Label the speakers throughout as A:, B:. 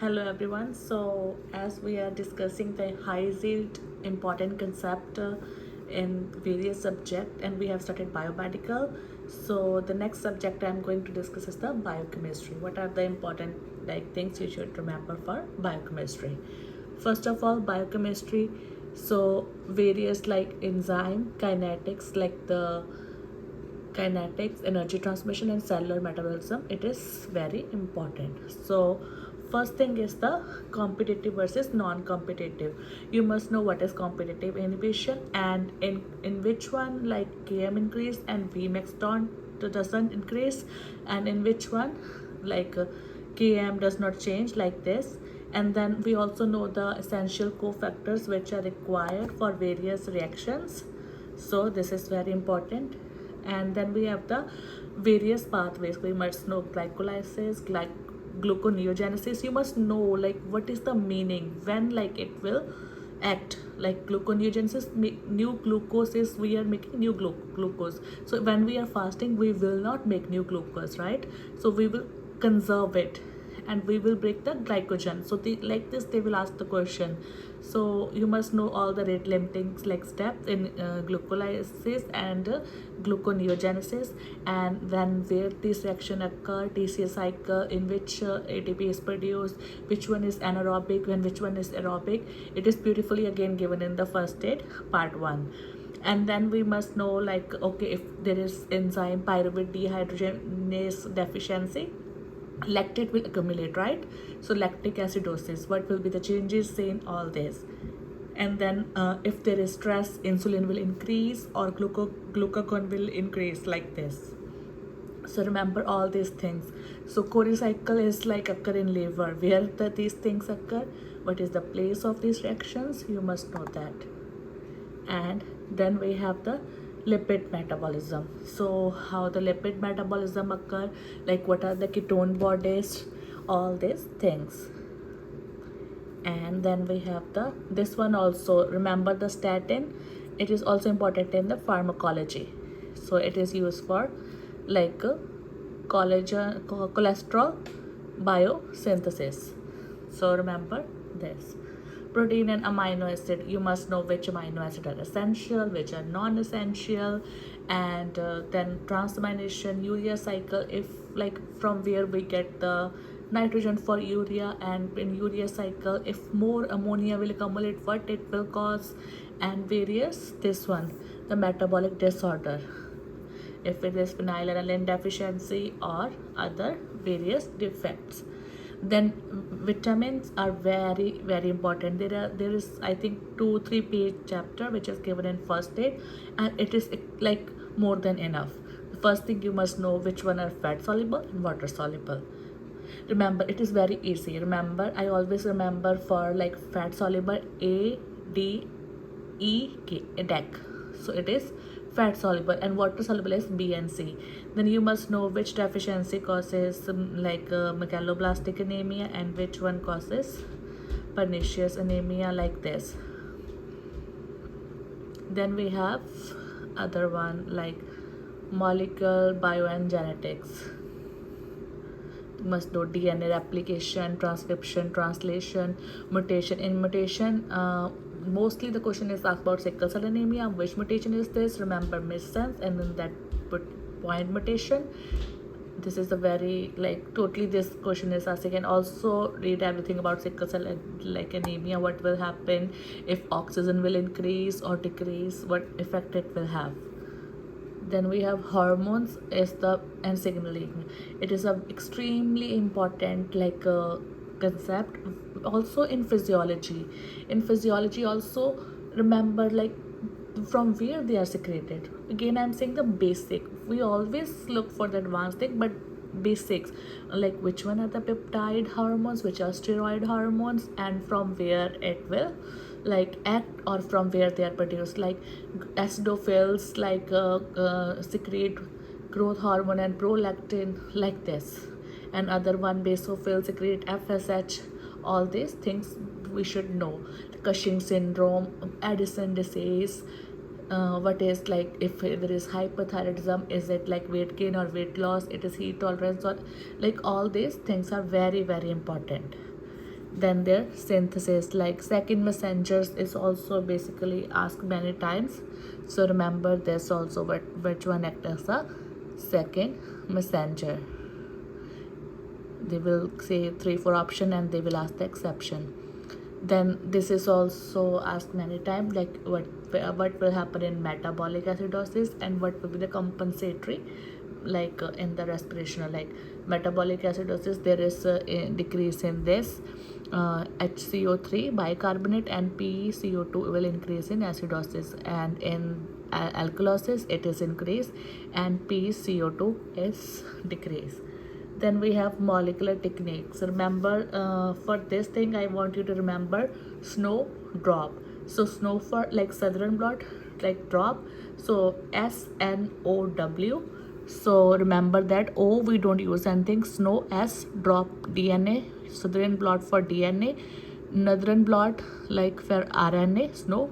A: Hello everyone. So as we are discussing the high yield important concept in various subject and we have started biomedical. So the next subject I'm going to discuss is the biochemistry. What are the important things you should remember for biochemistry? First of all, biochemistry. So various like enzyme kinetics, like the kinetics, energy transmission, and cellular metabolism, it is very important. So first thing is the competitive versus non-competitive. You must know what is competitive inhibition and in which one like km increase and vmax doesn't increase, and in which one like km does not change like this. And then we also know the essential cofactors which are required for various reactions, so this is very important. And then we have the various pathways. We must know glycolysis, gluconeogenesis. You must know like what is the meaning when like it will act. Like gluconeogenesis, new glucose is we are making new glucose. So when we are fasting we will not make new glucose, right? So we will conserve it and we will break the glycogen. So like this they will ask the question. So you must know all the rate limiting like steps in glucolysis and gluconeogenesis, and then where this reaction occur, TCA cycle, in which ATP is produced, which one is anaerobic and which one is aerobic. It is beautifully again given in the first aid part 1. And then we must know like, okay, if there is enzyme pyruvate dehydrogenase deficiency, lactate will accumulate, right? So lactic acidosis, what will be the changes in all this? And then if there is stress, insulin will increase or glucagon will increase like this. So remember all these things. So Cori cycle is like occur in liver. Where these things occur, what is the place of these reactions, you must know that. And then we have the lipid metabolism. So how the lipid metabolism occur, like what are the ketone bodies, all these things. And then we have the this one also, remember the statin. It is also important in the pharmacology. So it is used for like cholesterol biosynthesis. So remember this. Protein and amino acid, you must know which amino acid are essential, which are non-essential. And then transamination, urea cycle, if like from where we get the nitrogen for urea, and in urea cycle if more ammonia will accumulate, what it will cause. And various this one, the metabolic disorder, if it is phenylalanine deficiency or other various defects. Then vitamins are very important. There is I think 2-3 page chapter which is given in first aid, and it is like more than enough. The first thing you must know which one are fat soluble and water soluble. Remember, it is very easy. Remember, I always remember for like fat soluble ADEK, ADEK. So it is fat soluble, and water soluble is B and C. Then you must know which deficiency causes megaloblastic anemia and which one causes pernicious anemia like this. Then we have other one like molecular bio and genetics. You must know DNA replication, transcription, translation, mutation. In mutation, mostly the question is asked about sickle cell anemia. Which mutation is this? Remember missense, and then that point mutation. This is a very like totally this question is asking. And also read everything about sickle cell like anemia, what will happen if oxygen will increase or decrease, what effect it will have. Then we have hormones is the and signaling. It is a extremely important like concept. Also in physiology, also remember like from where they are secreted. Again I'm saying the basic, we always look for the advanced thing, but basics like which one are the peptide hormones, which are steroid hormones, and from where it will like act, or from where they are produced. Like acidophils like secrete growth hormone and prolactin like this, and other one basophil secrete FSH. All these things we should know. Cushing syndrome, Addison disease, what is like if there is hypothyroidism, is it like weight gain or weight loss, it is heat tolerance, or like all these things are very important. Then their synthesis, like second messengers is also basically asked many times. So remember this also, which one act as a second messenger. They will say 3-4 option and they will ask the exception. Then this is also asked many times, like what will happen in metabolic acidosis and what will be the compensatory, like in the respirational. Like metabolic acidosis, there is a decrease in this HCO3 bicarbonate, and PeCO2 will increase in acidosis, and in alkalosis it is increase and PeCO2 is decrease. Then we have molecular techniques. Remember, for this thing I want you to remember snow drop. So snow for like southern blot, like drop, so SNOW. So remember that O we don't use anything. Snow, S, drop, DNA, southern blot for DNA, northern blot like for RNA, snow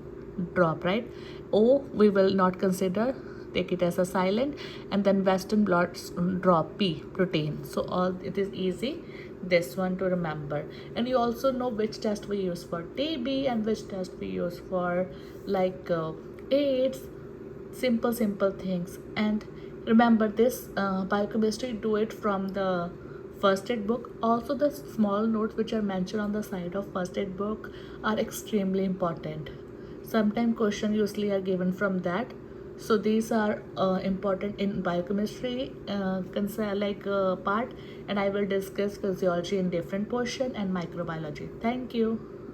A: drop, right? O we will not consider, take it as a silent. And then western blots drop, P, protein. So all it is easy this one to remember. And you also know which test we use for TB and which test we use for like AIDS. Simple things. And remember this biochemistry, do it from the first aid book. Also the small notes which are mentioned on the side of first aid book are extremely important. Sometimes question usually are given from that. So these are important in biochemistry part, and I will discuss physiology in different portion and microbiology. Thank you.